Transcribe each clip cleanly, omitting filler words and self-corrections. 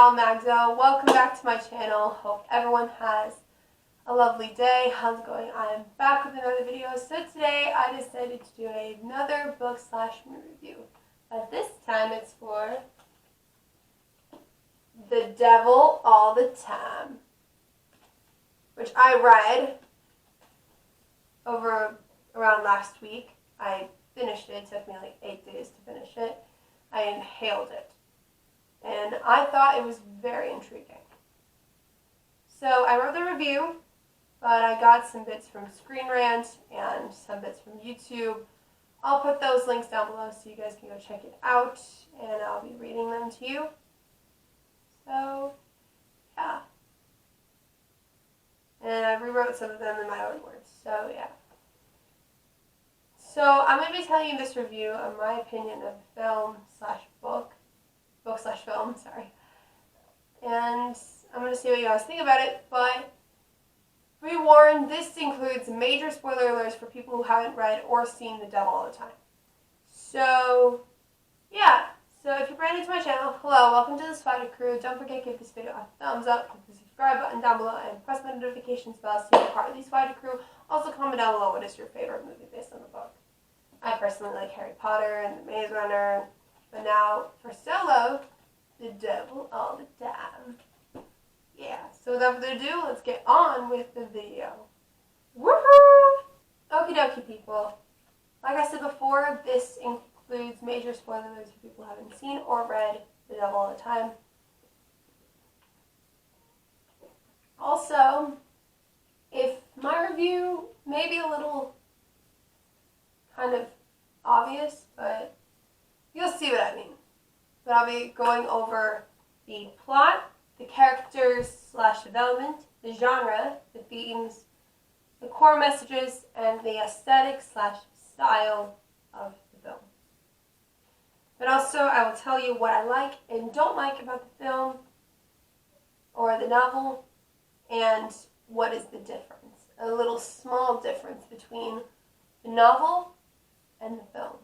pal Magda. Welcome back to my channel. Hope everyone has a lovely day. How's it going? I'm back with another video. So today I decided to do another book/movie review. But this time it's for The Devil All the Time, which I read around last week. I finished it. It took me like 8 days to finish it. I inhaled it. And I thought it was very intriguing. So I wrote the review, but I got some bits from Screen Rant and some bits from YouTube. I'll put those links down below so you guys can go check it out, and I'll be reading them to you. So, yeah. And I rewrote some of them in my own words, so yeah. So I'm going to be telling you this review of my opinion of film/book. Book/film, sorry. And I'm going to see what you guys think about it, but be warned, this includes major spoiler alerts for people who haven't read or seen The Devil All the Time. So, yeah. So if you're brand new to my channel, hello, welcome to the Spider Crew. Don't forget to give this video a thumbs up, click the subscribe button down below, and press the notifications bell so you're part of the Spider Crew. Also comment down below what is your favorite movie based on the book. I personally like Harry Potter and The Maze Runner, but now for solo, The Devil All the Time. Yeah, so without further ado, let's get on with the video. Woohoo! Okie dokie, people. Like I said before, this includes major spoilers for people who haven't seen or read The Devil All the Time. Also, if my review may be a little kind of obvious, but you'll see what I mean. But I'll be going over the plot, the characters/development, the genre, the themes, the core messages, and the aesthetic/style of the film. But also, I will tell you what I like and don't like about the film or the novel, and what is the difference. A little small difference between the novel and the film.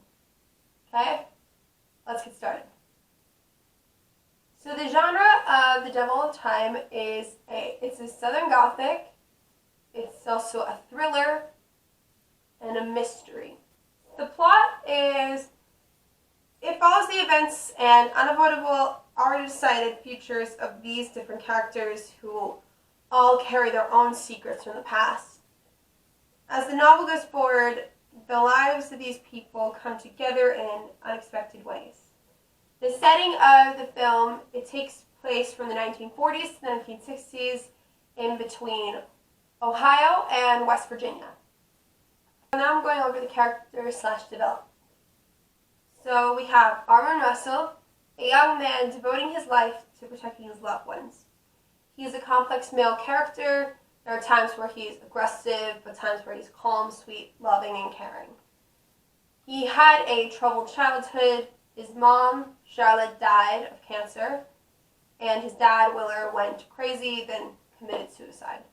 Okay? Let's get started. So the genre of The Devil All the Time is it's a Southern Gothic. It's also a thriller and a mystery. The plot is, it follows the events and unavoidable, already decided futures of these different characters who all carry their own secrets from the past. As the novel goes forward, the lives of these people come together in unexpected ways. The setting of the film, it takes place from the 1940s to the 1960s in between Ohio and West Virginia. So now I'm going over the characters/development. So we have Armin Russell, a young man devoting his life to protecting his loved ones. He is a complex male character. There are times where he's aggressive, but times where he's calm, sweet, loving, and caring. He had a troubled childhood. His mom, Charlotte, died of cancer, and his dad, Willer, went crazy, then committed suicide.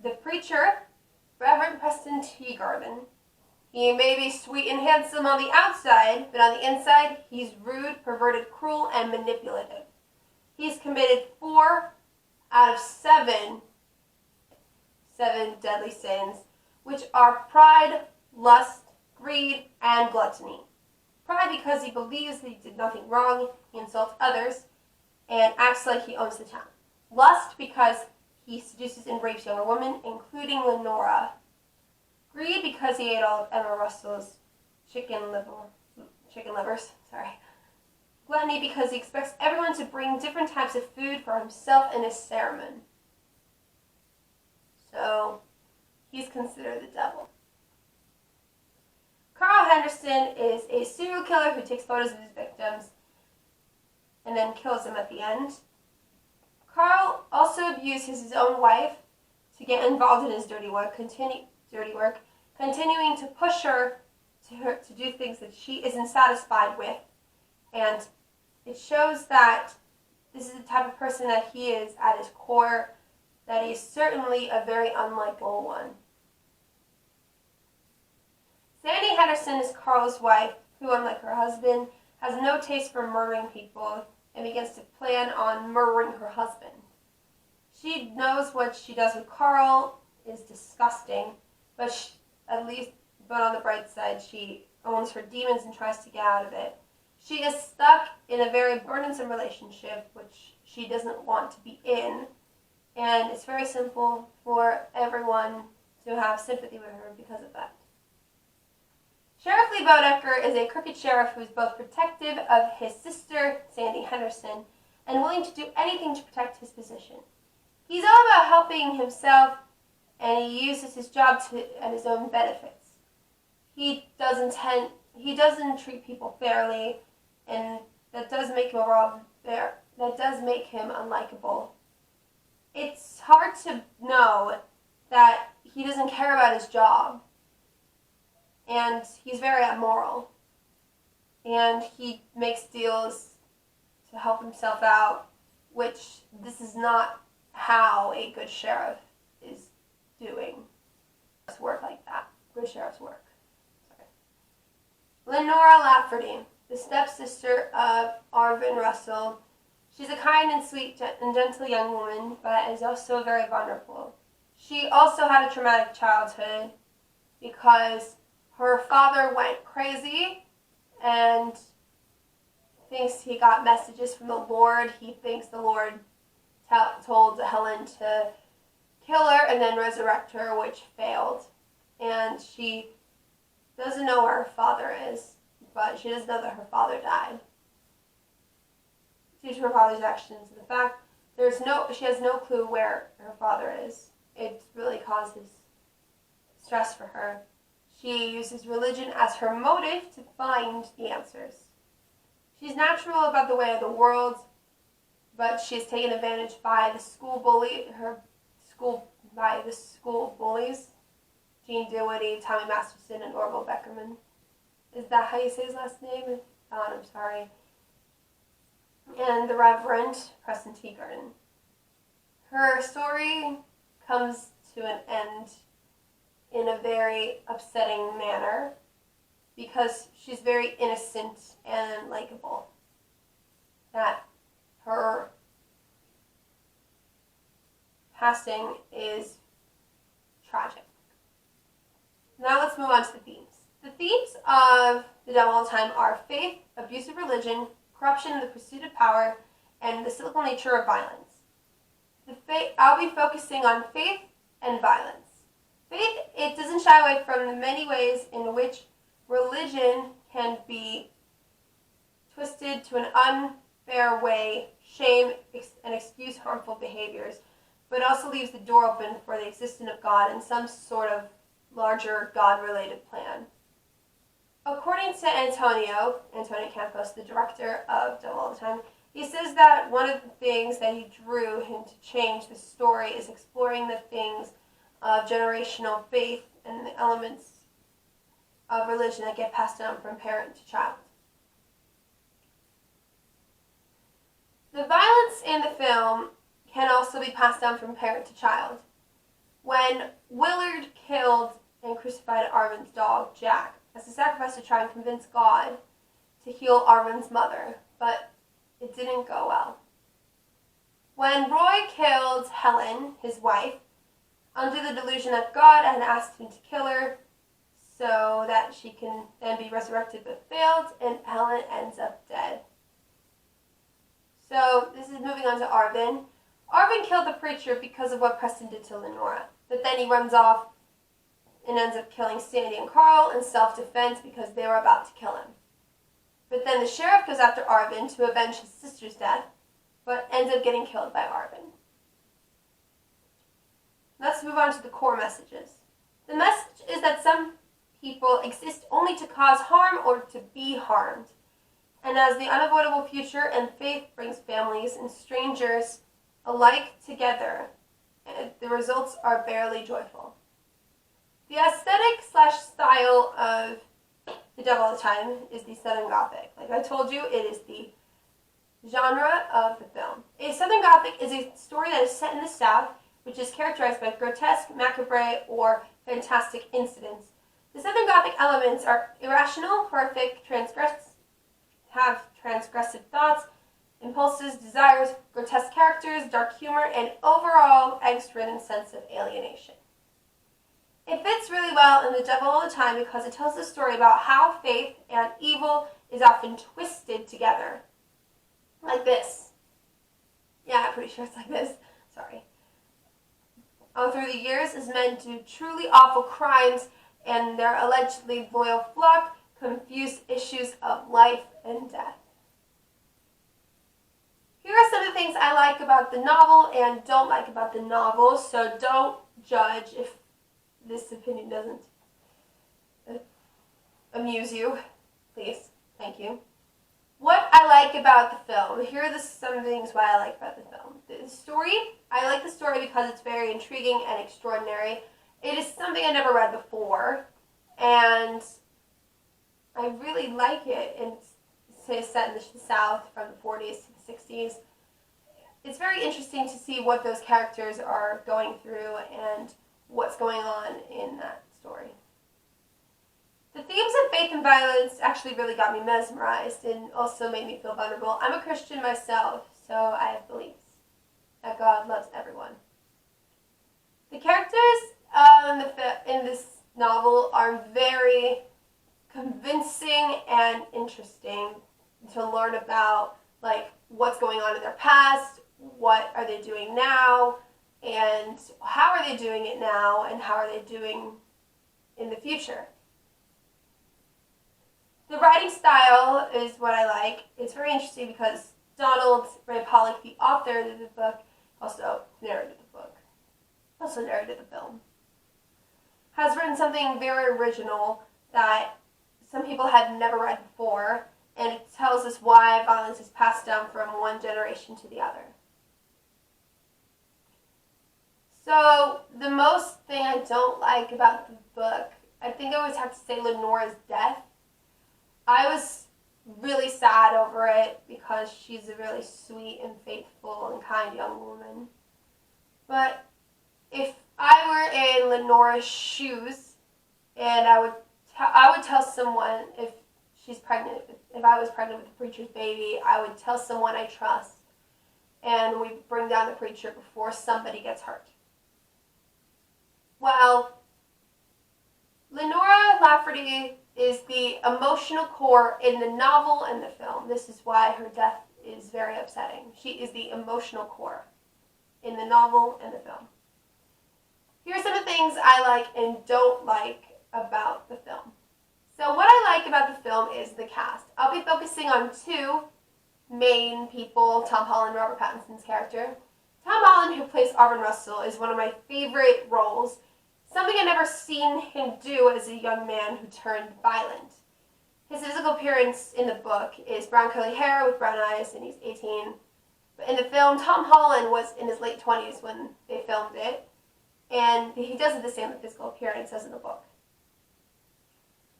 The preacher, Reverend Preston Teagarden, he may be sweet and handsome on the outside, but on the inside, he's rude, perverted, cruel, and manipulative. He's committed 4 out of 7 deadly sins, which are pride, lust, greed, and gluttony. Pride because he believes that he did nothing wrong, he insults others, and acts like he owns the town. Lust because he seduces and rapes younger women, including Lenora. Greed because he ate all of Emma Russell's chicken livers. Gluttony because he expects everyone to bring different types of food for himself in his sermon. So, he's considered the devil. Carl Henderson is a serial killer who takes photos of his victims and then kills them at the end. Carl also abuses his own wife to get involved in his dirty work, continuing to push her to do things that she isn't satisfied with. And it shows that this is the type of person that he is at his core, that he's certainly a very unlikable one. Sandy Henderson is Carl's wife, who, unlike her husband, has no taste for murdering people and begins to plan on murdering her husband. She knows what she does with Carl is disgusting, but on the bright side, she owns her demons and tries to get out of it. She is stuck in a very burdensome relationship, which she doesn't want to be in, and it's very simple for everyone to have sympathy with her because of that. Sheriff Lee Bodecker is a crooked sheriff who is both protective of his sister, Sandy Henderson, and willing to do anything to protect his position. He's all about helping himself, and he uses his job at his own benefits. He doesn't treat people fairly, and that does make him unlikable. It's hard to know that he doesn't care about his job, and he's very immoral, and he makes deals to help himself out, which this is not how a good sheriff is doing. Work like that. Good sheriff's work. Lenora Lafferty, the stepsister of Arvin Russell. She's a kind and sweet and gentle young woman, but is also very vulnerable. She also had a traumatic childhood because her father went crazy and thinks he got messages from the Lord. He thinks the Lord told Helen to kill her and then resurrect her, which failed. And she doesn't know where her father is, but she doesn't know that her father died due to her father's actions. And the fact she has no clue where her father is. It really causes stress for her. She uses religion as her motive to find the answers. She's natural about the way of the world, but she's taken advantage by the school bullies, Gene Dewey, Tommy Masterson, and Orville Beckerman. Is that how you say his last name? If not, I'm sorry. And the Reverend Preston Teagarden. Her story comes to an end in a very upsetting manner because she's very innocent and likable. That her passing is tragic. Now let's move on to the themes. The themes of The Devil All the Time are faith, abuse of religion, corruption and the pursuit of power, and the cyclical nature of violence. I'll be focusing on faith and violence. Faith, it doesn't shy away from the many ways in which religion can be twisted to an unfair way, shame, and excuse harmful behaviors, but also leaves the door open for the existence of God and some sort of larger God-related plan. According to Antonio Campos, the director of Devil All the Time, he says that one of the things that he drew him to change the story is exploring the things of generational faith and the elements of religion that get passed down from parent to child. The violence in the film can also be passed down from parent to child. When Willard killed and crucified Arvin's dog, Jack, as a sacrifice to try and convince God to heal Arvin's mother, but it didn't go well. When Roy killed Helen, his wife, under the delusion that God had asked him to kill her so that she can then be resurrected but failed, and Helen ends up dead. So this is moving on to Arvin. Arvin killed the preacher because of what Preston did to Lenora, but then he runs off and ends up killing Sandy and Carl in self-defense because they were about to kill him. But then the sheriff goes after Arvin to avenge his sister's death, but ends up getting killed by Arvin. Let's move on to the core messages. The message is that some people exist only to cause harm or to be harmed. And as the unavoidable future and faith brings families and strangers alike together, the results are barely joyful. The aesthetic/style of The Devil All the Time is the Southern Gothic. Like I told you, it is the genre of the film. A Southern Gothic is a story that is set in the South, which is characterized by grotesque, macabre, or fantastic incidents. The Southern Gothic elements are irrational, horrific, have transgressive thoughts, impulses, desires, grotesque characters, dark humor, and overall angst-ridden sense of alienation. It fits really well in The Devil All the Time because it tells a story about how faith and evil is often twisted together. Like this. Yeah, I'm pretty sure it's like this. Sorry. Through the years, as men do truly awful crimes and their allegedly loyal flock confuse issues of life and death. Here are some of the things I like about the novel and don't like about the novel, so don't judge if this opinion doesn't amuse you. Please. Thank you. What I like about the film. Here are some things why I like about the film. The story. I like the story because it's very intriguing and extraordinary. It is something I never read before, and I really like it. It's set in the South from the 40s to the 60s. It's very interesting to see what those characters are going through and what's going on in that story. The themes of faith and violence actually really got me mesmerized and also made me feel vulnerable. I'm a Christian myself, so I have beliefs that God loves everyone. The characters in this novel are very convincing and interesting to learn about, like, what's going on in their past, what are they doing now, and how are they doing it now, and how are they doing in the future. The writing style is what I like. It's very interesting because Donald Ray Pollock, the author of the book, also narrated the film, has written something very original that some people had never read before, and it tells us why violence is passed down from one generation to the other. So, the most thing I don't like about the book, I think I always have to say Lenora's death. I was really sad over it because she's a really sweet and faithful and kind young woman. But if I were in Lenora's shoes, and I would tell someone if she's pregnant, if I was pregnant with the preacher's baby, I would tell someone I trust, and we bring down the preacher before somebody gets hurt. Well, Lenora Lafferty is the emotional core in the novel and the film. This is why her death is very upsetting. She is the emotional core in the novel and the film. Here are some of the things I like and don't like about the film. So what I like about the film is the cast. I'll be focusing on two main people, Tom Holland, Robert Pattinson's character. Tom Holland, who plays Arvin Russell, is one of my favorite roles. Something I've never seen him do as a young man who turned violent. His physical appearance in the book is brown curly hair with brown eyes, and he's 18. But in the film, Tom Holland was in his late 20s when they filmed it, and he doesn't have the same physical appearance as in the book.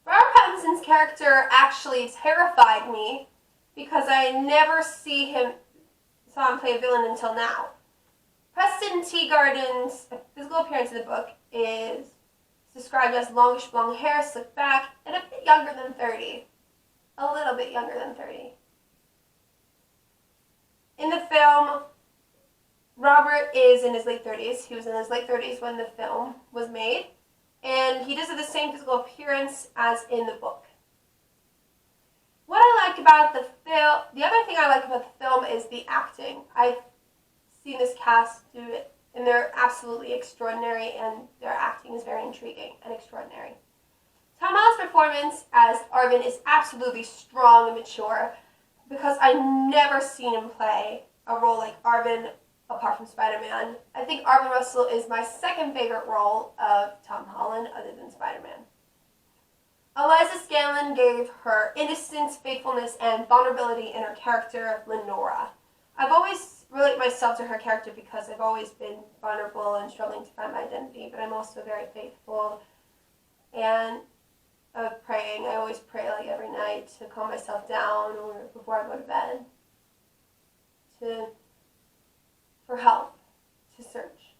Robert Pattinson's character actually terrified me because I never saw him play a villain until now. Preston Teagarden's physical appearance in the book is described as longish blonde hair, slicked back, and a bit younger than 30. A little bit younger than 30. In the film, Robert is in his late 30s. He was in his late 30s when the film was made, and he does have the same physical appearance as in the book. What I like about the film, the other thing I like about the film is the acting. I've seen this cast do it, and they're absolutely extraordinary, and their acting is very intriguing and extraordinary. Tom Holland's performance as Arvin is absolutely strong and mature because I've never seen him play a role like Arvin apart from Spider-Man. I think Arvin Russell is my second favorite role of Tom Holland other than Spider-Man. Eliza Scanlon gave her innocence, faithfulness, and vulnerability in her character, Lenora. I've always related myself to her character because I've always been vulnerable and struggling to find my identity, but I'm also very faithful and of praying. I always pray like every night to calm myself down or before I go to bed for help, to search.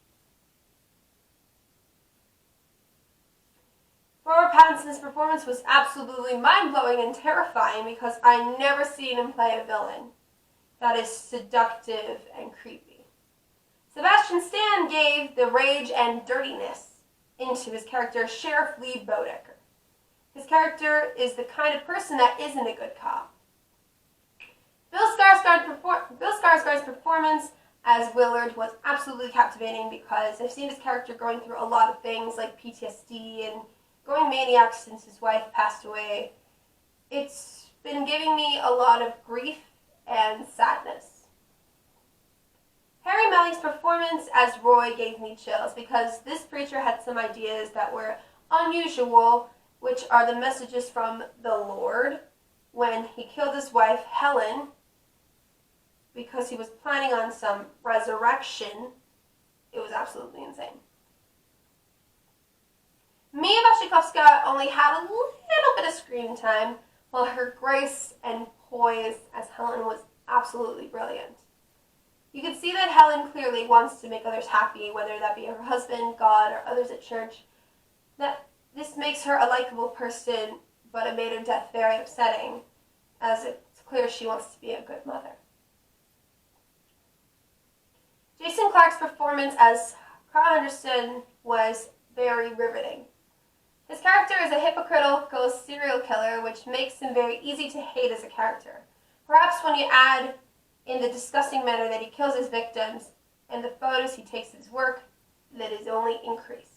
Robert Pattinson's performance was absolutely mind-blowing and terrifying because I never seen him play a villain. that is seductive and creepy. Sebastian Stan gave the rage and dirtiness into his character, Sheriff Lee Bodecker. His character is the kind of person that isn't a good cop. Bill Skarsgård's performance as Willard was absolutely captivating because I've seen his character going through a lot of things like PTSD and going maniac since his wife passed away. It's been giving me a lot of grief and sadness. Harry Melling's performance as Roy gave me chills because this preacher had some ideas that were unusual, which are the messages from the Lord when he killed his wife Helen because he was planning on some resurrection. It was absolutely insane. Mia Wasikowska only had a little bit of screen time, while her grace and poise as Helen was absolutely brilliant. You can see that Helen clearly wants to make others happy, whether that be her husband, God, or others at church. That this makes her a likable person, but it made her death very upsetting, as it's clear she wants to be a good mother. Jason Clarke's performance as Carl Anderson was very riveting. His character is a hypocritical serial killer, which makes him very easy to hate as a character. Perhaps when you add in the disgusting manner that he kills his victims and the photos he takes of his work, that is only increased.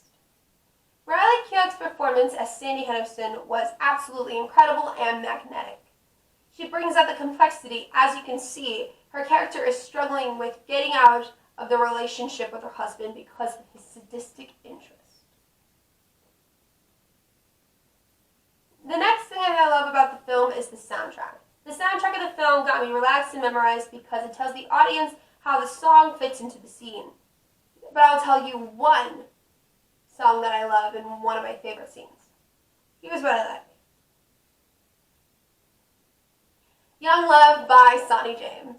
Riley Keogh's performance as Sandy Henderson was absolutely incredible and magnetic. She brings out the complexity. As you can see, her character is struggling with getting out of the relationship with her husband because of his sadistic interest. The next thing I love about the film is the soundtrack. The soundtrack of the film got me relaxed and memorized because it tells the audience how the song fits into the scene. But I'll tell you one song that I love and one of my favorite scenes. Here's what I like. Young Love by Sonny James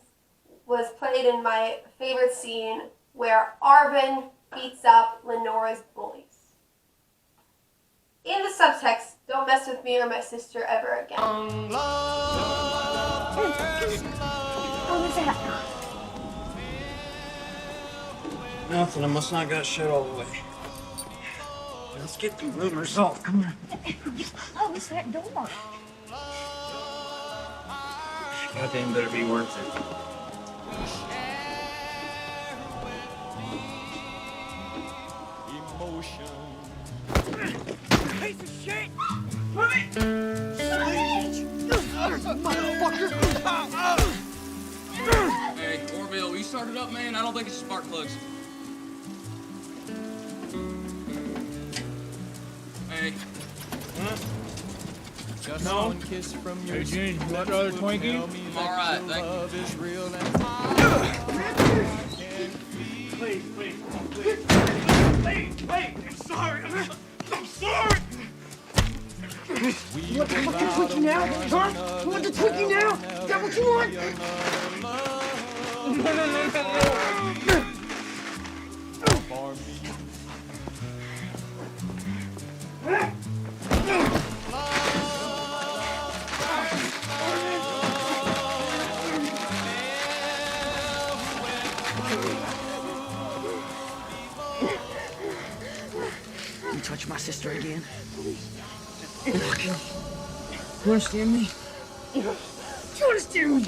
was played in my favorite scene where Arvin beats up Lenora's bullies. In the subtext, don't mess with me or my sister ever again. What was that? Nothing, I must not got shut all the way. Let's get the rumors off, come on. Close that door. Goddamn better be worth it. Piece of shit! Move it! Motherfucker! Hey, Orville, will you start it up, man? I don't think it's spark plugs. Hey. Huh? Just No. one kiss from your Hey, Gene, you want another Twinkie? I'm all right, thank you. love is real and Please. Wait, I'm sorry. I'm sorry. we You want the fucking Twinkie now? Huh? You want the Twinkie now? Is that what you want? No. for me. You touch my sister again? You understand me? You understand me?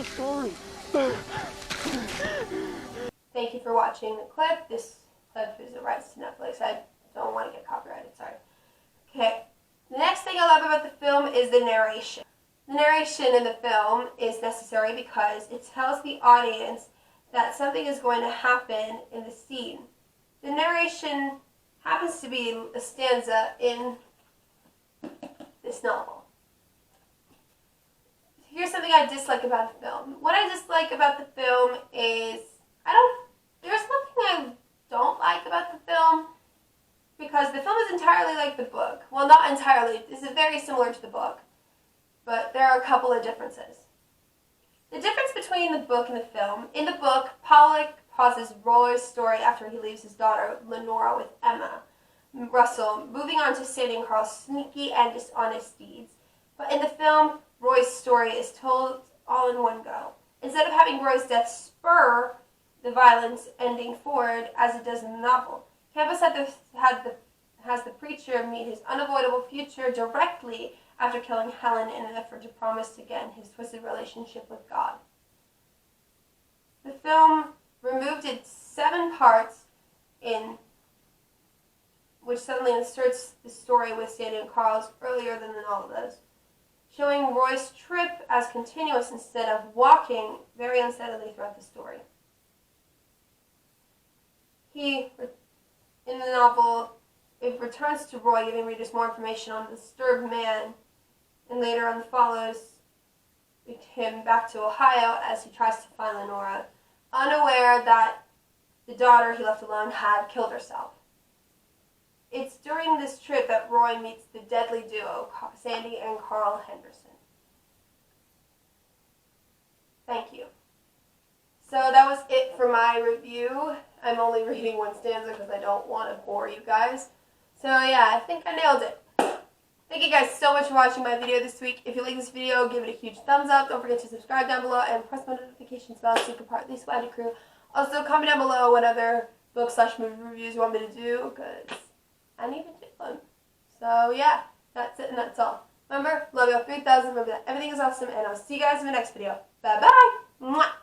Thank you for watching the clip. This clip is the rights to Netflix. I don't want to get copyrighted, sorry. Okay, the next thing I love about the film is the narration. The narration in the film is necessary because it tells the audience that something is going to happen in the scene. The narration happens to be a stanza in this novel. Here's something I dislike about the film. What I dislike about the film is there's nothing I don't like about the film because the film is entirely like the book. Well, not entirely. This is very similar to the book, but there are a couple of differences. The difference between the book and the film, in the book, Pollock pauses Roy's story after he leaves his daughter, Lenora, with Emma Russell, moving on to Sandy and Carl's sneaky and dishonest deeds. But in the film, Roy's story is told all in one go. instead of having Roy's death spur the violence ending forward as it does in the novel. Campus has the preacher meet his unavoidable future directly after killing Helen in an effort to promise again his twisted relationship with God. The film removed its 7 parts in which suddenly inserts the story with Sandy and Carl's earlier than the novel does, showing Roy's trip as continuous instead of walking very unsteadily throughout the story. In the novel, it returns to Roy, giving readers more information on the disturbed man, and later on follows him back to Ohio as he tries to find Lenora, unaware that the daughter he left alone had killed herself. It's during this trip that Roy meets the deadly duo, Sandy and Carl Henderson. Thank you. So that was it for my review. I'm only reading one stanza because I don't want to bore you guys. So yeah, I think I nailed it. Thank you guys so much for watching my video this week. If you like this video, give it a huge thumbs up. Don't forget to subscribe down below and press the notifications bell so you can be part of the Splendid crew. Also, comment down below what other book/movie reviews you want me to do, because I need to do them. So yeah, that's it and that's all. Remember, love you all 3,000. Remember that everything is awesome, and I'll see you guys in the next video. Bye-bye. Mwah.